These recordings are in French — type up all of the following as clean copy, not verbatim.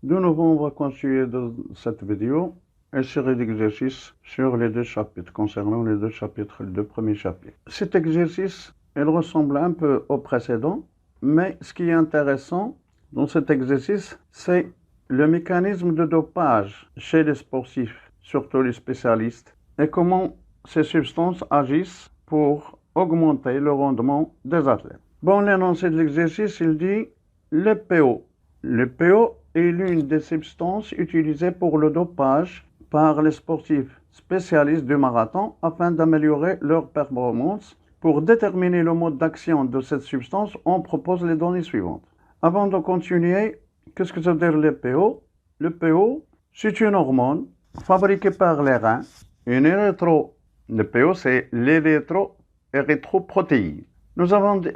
De nouveau, on va continuer dans cette vidéo une série d'exercices sur les deux chapitres, concernant les deux premiers chapitres. Cet exercice, il ressemble un peu au précédent, mais ce qui est intéressant dans cet exercice, c'est le mécanisme de dopage chez les sportifs, surtout les spécialistes, et comment ces substances agissent pour augmenter le rendement des athlètes. Bon, l'énoncé de l'exercice, il dit le PO. Le PO est l'une des substances utilisées pour le dopage par les sportifs spécialistes du marathon afin d'améliorer leur performance. Pour déterminer le mode d'action de cette substance, on propose les données suivantes. Avant de continuer, qu'est-ce que ça veut dire le PO? Le PO, c'est une hormone fabriquée par les reins. Le PO, c'est l'érythroprotéine. Nous avons dit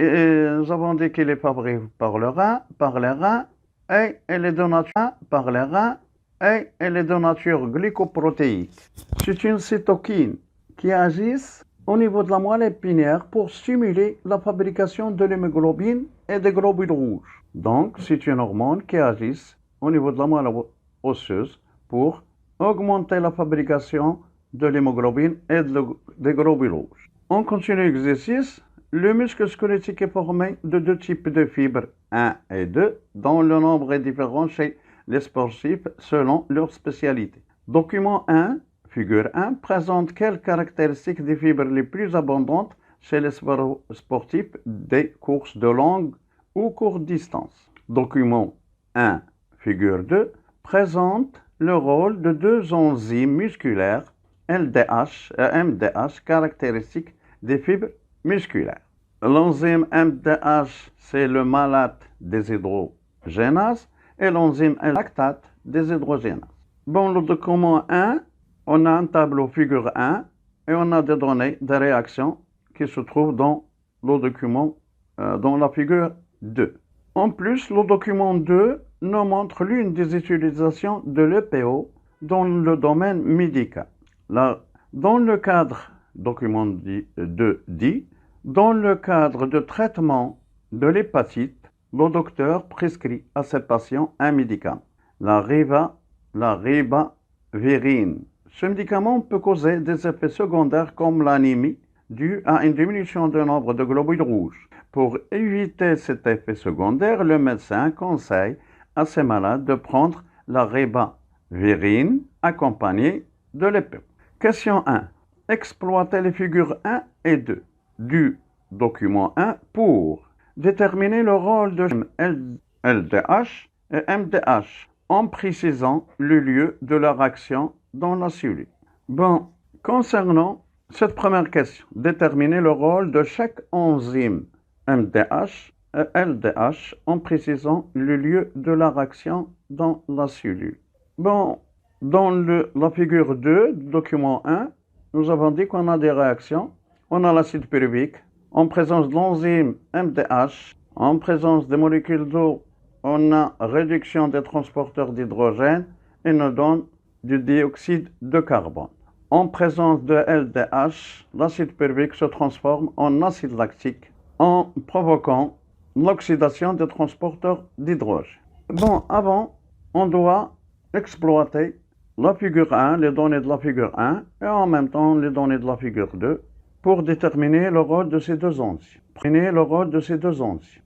qu'il est fabriqué par les reins, et elle est de nature glycoprotéique. C'est une cytokine qui agit au niveau de la moelle épinière pour stimuler la fabrication de l'hémoglobine et des globules rouges. Donc, c'est une hormone qui agit au niveau de la moelle osseuse pour augmenter la fabrication de l'hémoglobine et des globules rouges. On continue l'exercice. Le muscle squelettique est formé de deux types de fibres, 1 et 2, dont le nombre est différent chez les sportifs selon leur spécialité. Document 1, figure 1, présente quelles caractéristiques des fibres les plus abondantes chez les sportifs des courses de longue ou courte distance. Document 1, figure 2, présente le rôle de deux enzymes musculaires, LDH et MDH, caractéristiques des fibres musculaires. L'enzyme MDH, c'est le malate déshydrogénase et l'enzyme lactate déshydrogénase. Bon, le document 1, on a un tableau figure 1 et on a des données, des réactions qui se trouvent dans le document, dans la figure 2. En plus, le document 2 nous montre l'une des utilisations de l'EPO dans le domaine médical. Dans le cadre, document 2 dit, dans le cadre de traitement de l'hépatite, le docteur prescrit à ses patients un médicament, la ribavirine. Ce médicament peut causer des effets secondaires comme l'anémie due à une diminution du nombre de globules rouges. Pour éviter cet effet secondaire, le médecin conseille à ses malades de prendre la ribavirine accompagnée de l'EPO. Question 1. Exploitez les figures 1 et 2 du document 1 pour déterminer le rôle de LDH et MDH en précisant le lieu de leur action dans la cellule. Bon, concernant cette première question, déterminer le rôle de chaque enzyme MDH et LDH en précisant le lieu de leur action dans la cellule. Bon, dans la figure 2 du document 1, nous avons dit qu'on a des réactions. On a l'acide pyruvique. En présence de l'enzyme MDH, en présence des molécules d'eau, on a réduction des transporteurs d'hydrogène et nous donne du dioxyde de carbone. En présence de LDH, l'acide pyruvique se transforme en acide lactique en provoquant l'oxydation des transporteurs d'hydrogène. Bon, avant, on doit exploiter la figure 1, les données de la figure 1, et en même temps les données de la figure 2, pour déterminer le rôle de ces deux enzymes.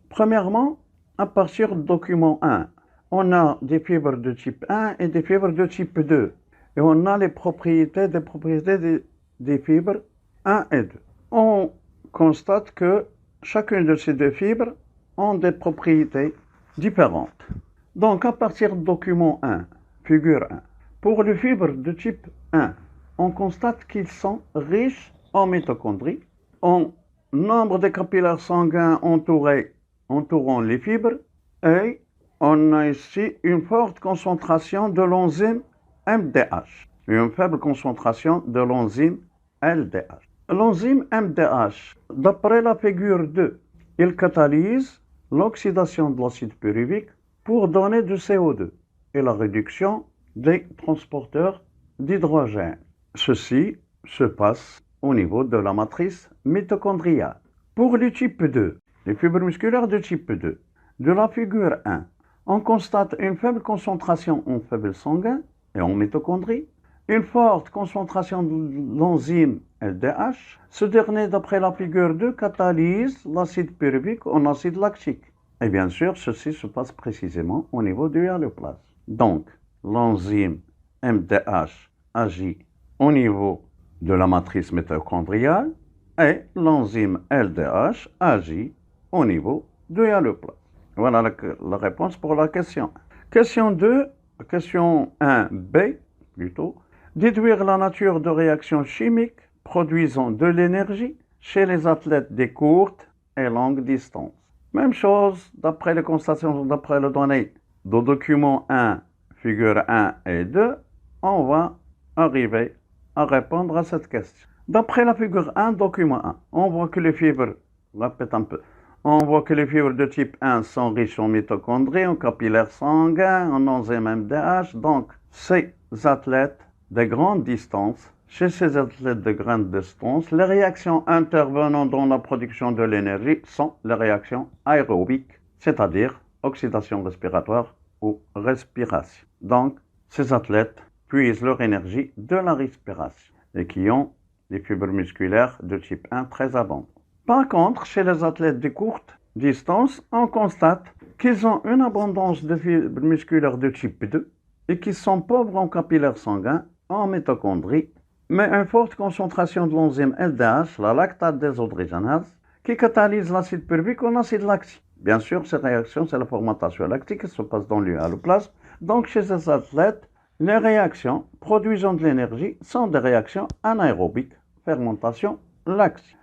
Premièrement, à partir du document 1, on a des fibres de type 1 et des fibres de type 2. Et on a les propriétés des fibres 1 et 2. On constate que chacune de ces deux fibres ont des propriétés différentes. Donc, à partir du document 1, figure 1, pour les fibres de type 1, on constate qu'ils sont riches en mitochondries, en nombre de capillaires sanguins entourant les fibres, et on a ici une forte concentration de l'enzyme MDH et une faible concentration de l'enzyme LDH. L'enzyme MDH, d'après la figure 2, il catalyse l'oxydation de l'acide pyruvique pour donner du CO2 et la réduction des transporteurs d'hydrogène. Ceci se passe au niveau de la matrice mitochondriale. Pour le type 2, les fibres musculaires de type 2, de la figure 1, On constate une faible concentration en faible sanguin et en mitochondries, une forte concentration de l'enzyme LDH. Ce dernier, d'après la figure 2, catalyse l'acide pyruvique en acide lactique. Et bien sûr, ceci se passe précisément au niveau du hyaloplasme. Donc, l'enzyme MDH agit au niveau de la matrice mitochondriale et l'enzyme LDH agit au niveau du hyaloplasme. Voilà la réponse pour la question. Question 2, question 1b plutôt. Déduire la nature de réactions chimiques produisant de l'énergie chez les athlètes des courtes et longues distances. Même chose d'après les constatations, d'après les données du document 1, figure 1 et 2, on va arriver à répondre à cette question. D'après la figure 1, document 1, on voit que les fibres, répète un peu, on voit que les fibres de type 1 sont riches en mitochondries, en capillaires sanguins, en enzymes MDH. Donc, ces athlètes de grande distance, chez ces athlètes de grande distance, les réactions intervenant dans la production de l'énergie sont les réactions aérobiques, c'est-à-dire oxydation respiratoire ou respiration. Donc, ces athlètes puisent leur énergie de la respiration et qui ont des fibres musculaires de type 1 très abondantes. Par contre, chez les athlètes de courte distance, on constate qu'ils ont une abondance de fibres musculaires de type 2 et qu'ils sont pauvres en capillaires sanguins, en mitochondries, mais une forte concentration de l'enzyme LDH, la lactate déshydrogénase, qui catalyse l'acide pyruvique en acide lactique. Bien sûr, ces réactions, c'est la fermentation lactique qui se passe dans l'hyaloplasme. Donc, chez ces athlètes, les réactions produisant de l'énergie sont des réactions anaérobiques, fermentation lactique.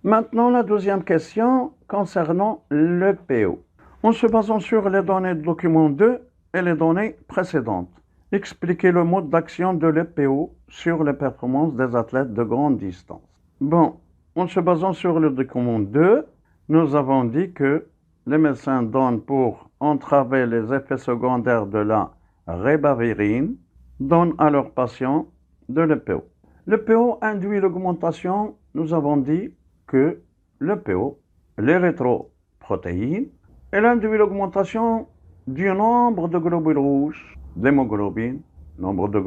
Maintenant, la deuxième question concernant le PO. En se basant sur les données du document 2 et les données précédentes, expliquez le mode d'action de l'EPO sur les performances des athlètes de grande distance. Bon, en se basant sur le document 2, nous avons dit que les médecins donnent pour entraver les effets secondaires de la rébavirine, donnent à leurs patients de l'EPO. L'EPO induit l'augmentation, nous avons dit que l'EPO, l'érythroprotéine, elle induit l'augmentation du nombre de globules rouges, d'hémoglobine, nombre de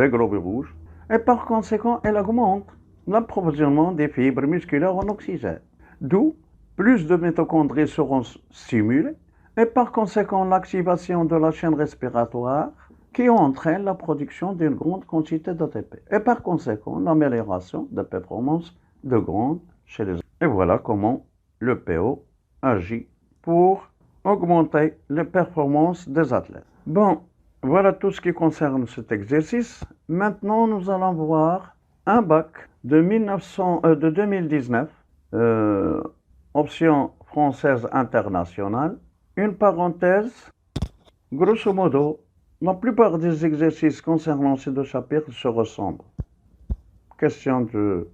globules rouges, et par conséquent, elle augmente l'approvisionnement des fibres musculaires en oxygène. D'où plus de mitochondries seront stimulées, et par conséquent, l'activation de la chaîne respiratoire qui entraîne la production d'une grande quantité d'ATP, et par conséquent, l'amélioration de performance de grande chez les hommes. Et voilà comment le PO agit pour augmenter les performances des athlètes. Bon, voilà tout ce qui concerne cet exercice. Maintenant, nous allons voir un bac de 2019, option française internationale. Une parenthèse, grosso modo, la plupart des exercices concernant ces deux chapitres se ressemblent. Question de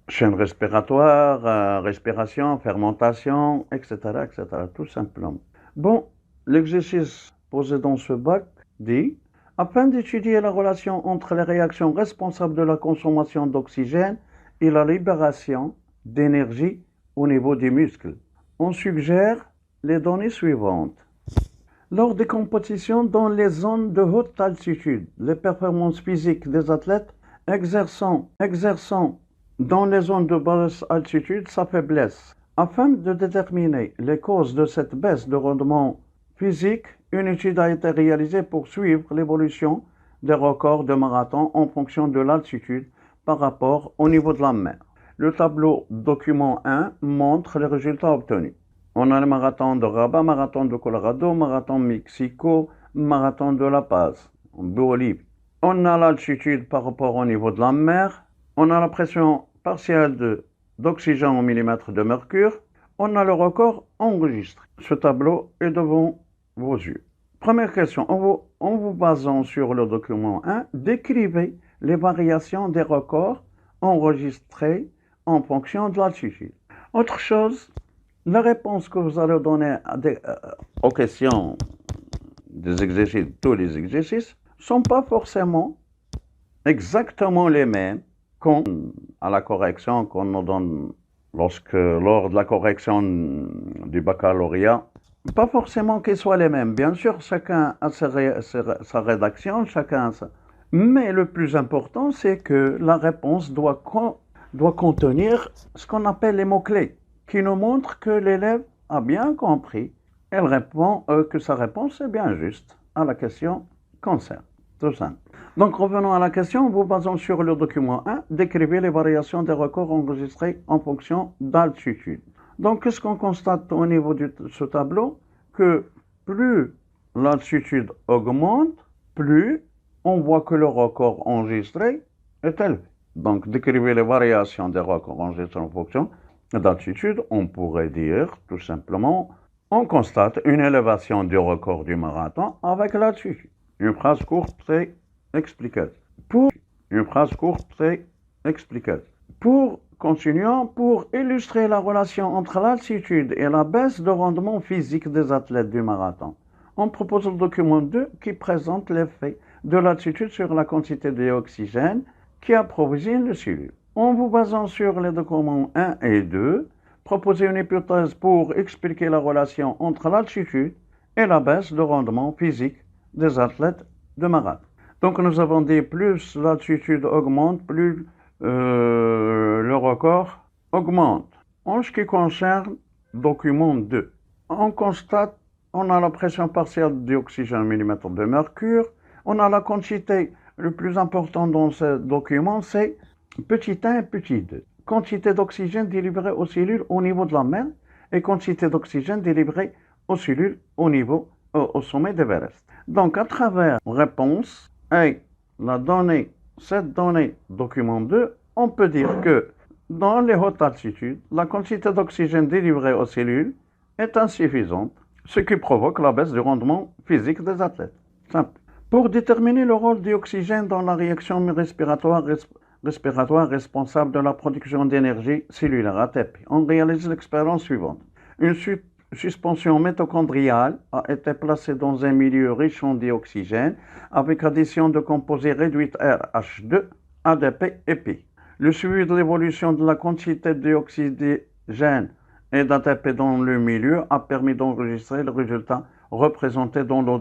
chaîne respiratoire, respiration, fermentation, etc., etc., tout simplement. Bon, l'exercice posé dans ce bac dit, afin d'étudier la relation entre les réactions responsables de la consommation d'oxygène et la libération d'énergie au niveau des muscles, on suggère les données suivantes. Lors des compétitions dans les zones de haute altitude, les performances physiques des athlètes exerçant dans les zones de basse altitude sa faiblesse. Afin de déterminer les causes de cette baisse de rendement physique, une étude a été réalisée pour suivre l'évolution des records de marathon en fonction de l'altitude par rapport au niveau de la mer. Le tableau document 1 montre les résultats obtenus. On a le marathon de Rabat, marathon de Colorado, marathon de Mexico, marathon de La Paz, en Bolivie. On a l'altitude par rapport au niveau de la mer. On a la pression partielle d'oxygène au millimètre de mercure. On a le record enregistré. Ce tableau est devant vos yeux. Première question, en vous basant sur le document 1, décrivez les variations des records enregistrés en fonction de l'altitude. Autre chose, la réponse que vous allez donner aux questions des exercices, tous les exercices, ne sont pas forcément exactement les mêmes à la correction qu'on nous donne lors de la correction du baccalauréat Pas forcément qu'ils soient les mêmes. Bien sûr, chacun a sa rédaction, chacun a sa... Mais le plus important, c'est que la réponse doit contenir ce qu'on appelle les mots-clés, qui nous montrent que l'élève a bien compris. Elle répond que sa réponse est bien juste à la question concerne. Tout simple. Donc revenons à la question. Vous basant sur le document 1, décrivez les variations des records enregistrés en fonction d'altitude. Donc qu'est-ce qu'on constate au niveau de ce tableau? Que plus l'altitude augmente, plus on voit que le record enregistré est élevé. Donc décrivez les variations des records enregistrés en fonction d'altitude. On pourrait dire tout simplement, on constate une élévation du record du marathon avec l'altitude. Une phrase courte et explicative. Continuons, pour illustrer la relation entre l'altitude et la baisse de rendement physique des athlètes du marathon, on propose le document 2 qui présente l'effet de l'altitude sur la quantité d'oxygène qui approvisionne le cellule. En vous basant sur les documents 1 et 2, proposez une hypothèse pour expliquer la relation entre l'altitude et la baisse de rendement physique des athlètes de marathon. Donc nous avons dit plus l'altitude augmente, plus le record augmente. En ce qui concerne document 2, on constate, on a la pression partielle d'oxygène en millimètre de mercure, on a la quantité le plus important dans ce document, c'est petit 1 et petit 2. Quantité d'oxygène délivrée aux cellules au niveau de la main et quantité d'oxygène délivrée aux cellules au sommet d'Everest. Donc à travers réponse et cette donnée document 2, on peut dire que dans les hautes altitudes, la quantité d'oxygène délivrée aux cellules est insuffisante, ce qui provoque la baisse du rendement physique des athlètes. Simple. Pour déterminer le rôle de l'oxygène dans la réaction respiratoire responsable de la production d'énergie cellulaire ATP, on réalise l'expérience suivante. Une suspension mitochondriale a été placée dans un milieu riche en dioxygène avec addition de composés réduits RH2, ADP et Pi. Le suivi de l'évolution de la quantité de dioxygène et d'ATP dans le milieu a permis d'enregistrer le résultat représenté dans le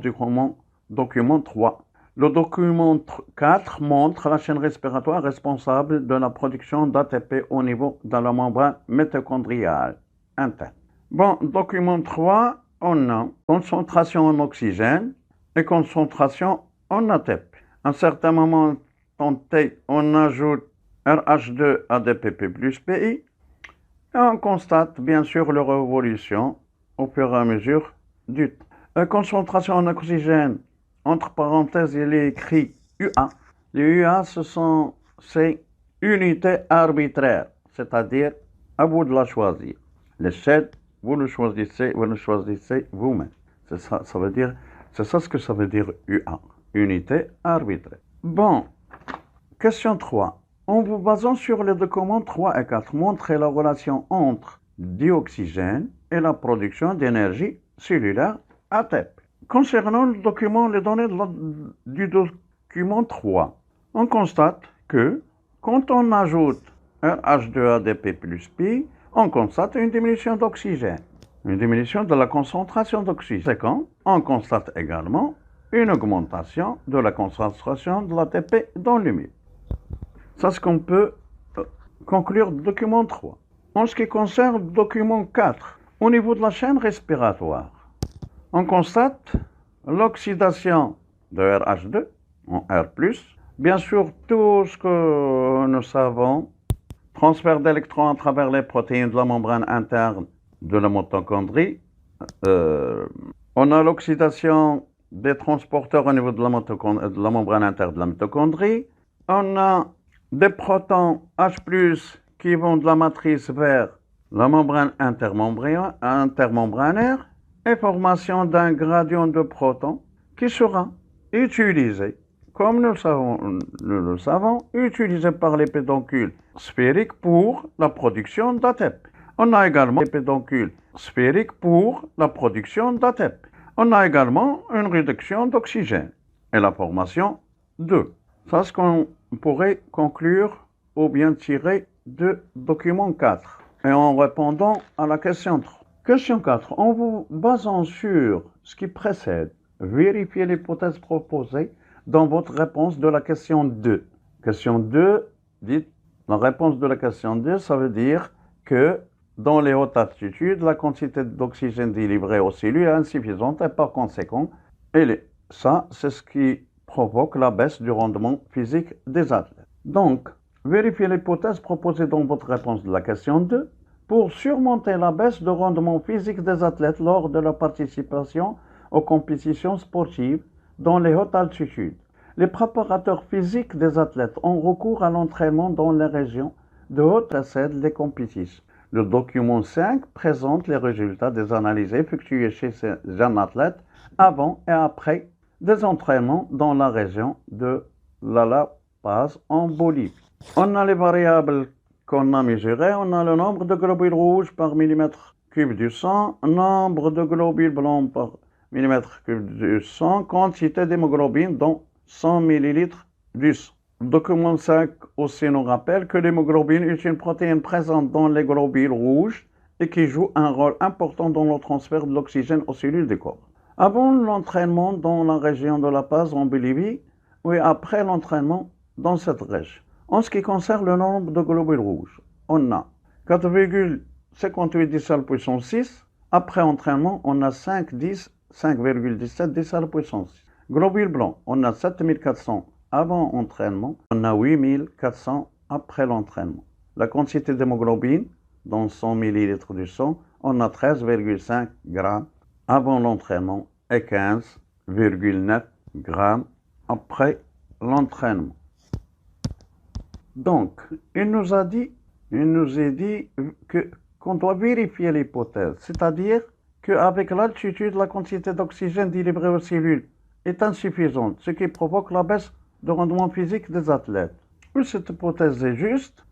document 3. Le document 4 montre la chaîne respiratoire responsable de la production d'ATP au niveau de la membrane mitochondriale interne. Bon, document 3, on a concentration en oxygène et concentration en ATP. À un certain moment T, on ajoute RH2 ADP plus PI et on constate bien sûr leur évolution au fur et à mesure du temps. La concentration en oxygène, entre parenthèses, il est écrit UA. Les UA, c'est unités arbitraires, c'est-à-dire à vous de la choisir. Les Z, vous le choisissez vous-même. C'est ça ce que ça veut dire UA, unité arbitraire. Bon, question 3. En vous basant sur les documents 3 et 4, montrez la relation entre dioxygène et la production d'énergie cellulaire ATP. Concernant les données du document 3, on constate que quand on ajoute RH2ADP plus Pi, on constate une diminution d'oxygène, une diminution de la concentration d'oxygène. On constate également une augmentation de la concentration de l'ATP dans le milieu. C'est ce qu'on peut conclure du document 3. En ce qui concerne le document 4, au niveau de la chaîne respiratoire, on constate l'oxydation de RH2 en R+. Bien sûr, tout ce que nous savons, transfert d'électrons à travers les protéines de la membrane interne de la mitochondrie. On a l'oxydation des transporteurs au niveau de la membrane interne de la mitochondrie. On a des protons H+, qui vont de la matrice vers la membrane intermembranaire et formation d'un gradient de protons qui sera utilisé, comme nous le savons, utilisé par les pédoncules sphériques pour la production d'ATP. On a également les pédoncules sphériques pour la production d'ATP. On a également une réduction d'oxygène et la formation d'E. C'est ce qu'on pourrait conclure ou bien tirer de document 4. Et en répondant à la question 3. Question 4. En vous basant sur ce qui précède, vérifiez l'hypothèse proposée dans votre réponse de la question 2. Question 2, dites, la réponse de la question 2, ça veut dire que dans les hautes altitudes, la quantité d'oxygène délivrée aux cellules est insuffisante et par conséquent, ça, c'est ce qui provoque la baisse du rendement physique des athlètes. Donc, vérifiez l'hypothèse proposée dans votre réponse de la question 2 pour surmonter la baisse de rendement physique des athlètes lors de la participation aux compétitions sportives dans les hautes altitudes. Les préparateurs physiques des athlètes ont recours à l'entraînement dans les régions de haute précède les compétitions. Le document 5 présente les résultats des analyses effectuées chez ces jeunes athlètes avant et après des entraînements dans la région de La Paz en Bolivie. On a les variables qu'on a mesurées. On a le nombre de globules rouges par millimètre cube du sang, nombre de globules blancs par millimètre cube du sang, quantité d'hémoglobine dans 100 ml du sang. Le document 5 aussi nous rappelle que l'hémoglobine est une protéine présente dans les globules rouges et qui joue un rôle important dans le transfert de l'oxygène aux cellules du corps. Avant l'entraînement dans la région de La Paz en Bolivie, et après l'entraînement dans cette région. En ce qui concerne le nombre de globules rouges, on a 4,58 10 à la puissance 6. Après entraînement, on a 5,17 10 à la puissance 6. Globules blancs, on a 7400 avant entraînement, on a 8400 après l'entraînement. La quantité d'hémoglobine dans 100 ml du sang, on a 13,5 grammes avant l'entraînement et 15,9 grammes après l'entraînement. Donc, il nous a dit qu'on doit vérifier l'hypothèse, c'est-à-dire qu'avec l'altitude, la quantité d'oxygène délivrée aux cellules est insuffisante, ce qui provoque la baisse de rendement physique des athlètes. Cette hypothèse est juste,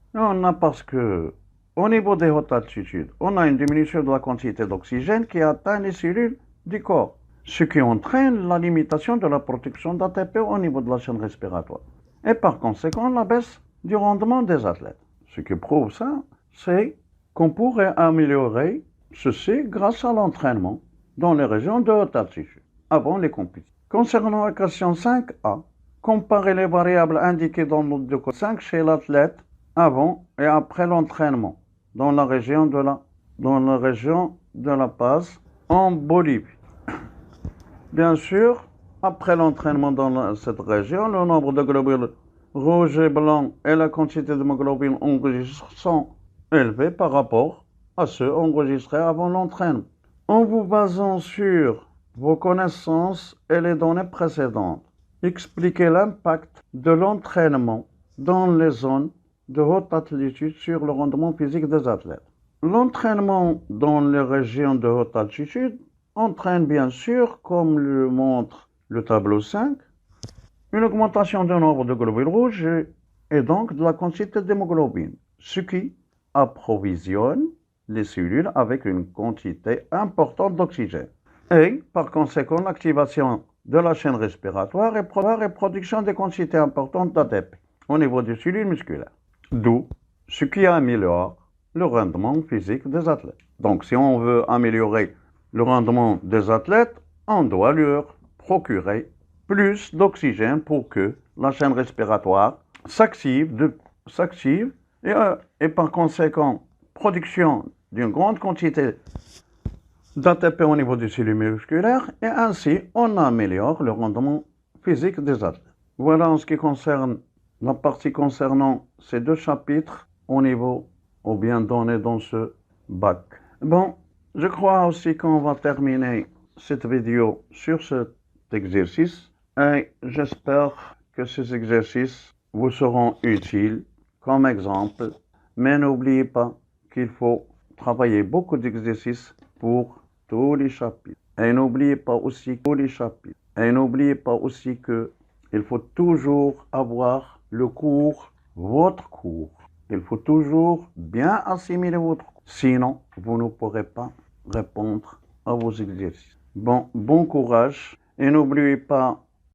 parce que au niveau des hautes altitudes, on a une diminution de la quantité d'oxygène qui atteint les cellules du corps, ce qui entraîne la limitation de la production d'ATP au niveau de la chaîne respiratoire. Et par conséquent, la baisse du rendement des athlètes. Ce qui prouve ça, c'est qu'on pourrait améliorer ceci grâce à l'entraînement dans les régions de haute altitude, avant les compétitions. Concernant la question 5A, comparer les variables indiquées dans le document 5 chez l'athlète avant et après l'entraînement dans la région de La Paz en Bolivie. Bien sûr, après l'entraînement dans cette région, le nombre de globules rouges et blancs et la quantité d'hémoglobine enregistrée sont élevés par rapport à ceux enregistrés avant l'entraînement. En vous basant sur vos connaissances et les données précédentes, expliquez l'impact de l'entraînement dans les zones de haute altitude sur le rendement physique des athlètes. L'entraînement dans les régions de haute altitude entraîne bien sûr, comme le montre le tableau 5, une augmentation du nombre de globules rouges et donc de la quantité d'hémoglobine, ce qui approvisionne les cellules avec une quantité importante d'oxygène. Et par conséquent, l'activation de la chaîne respiratoire et production des quantités importantes d'ATP au niveau des cellules musculaires. D'où ce qui améliore le rendement physique des athlètes. Donc si on veut améliorer le rendement des athlètes, on doit leur procurer plus d'oxygène pour que la chaîne respiratoire s'active et par conséquent production d'une grande quantité d'ATP au niveau des cellules musculaires et ainsi on améliore le rendement physique des athlètes. Voilà en ce qui concerne la partie concernant ces deux chapitres au niveau ou bien donné dans ce bac. Bon, je crois aussi qu'on va terminer cette vidéo sur cet exercice et j'espère que ces exercices vous seront utiles comme exemple, mais n'oubliez pas qu'il faut travailler beaucoup d'exercices pour tous les chapitres. Et n'oubliez pas aussi qu'il faut toujours avoir le cours, votre cours. Il faut toujours bien assimiler votre cours. Sinon, vous ne pourrez pas répondre à vos exercices. Bon courage et n'oubliez pas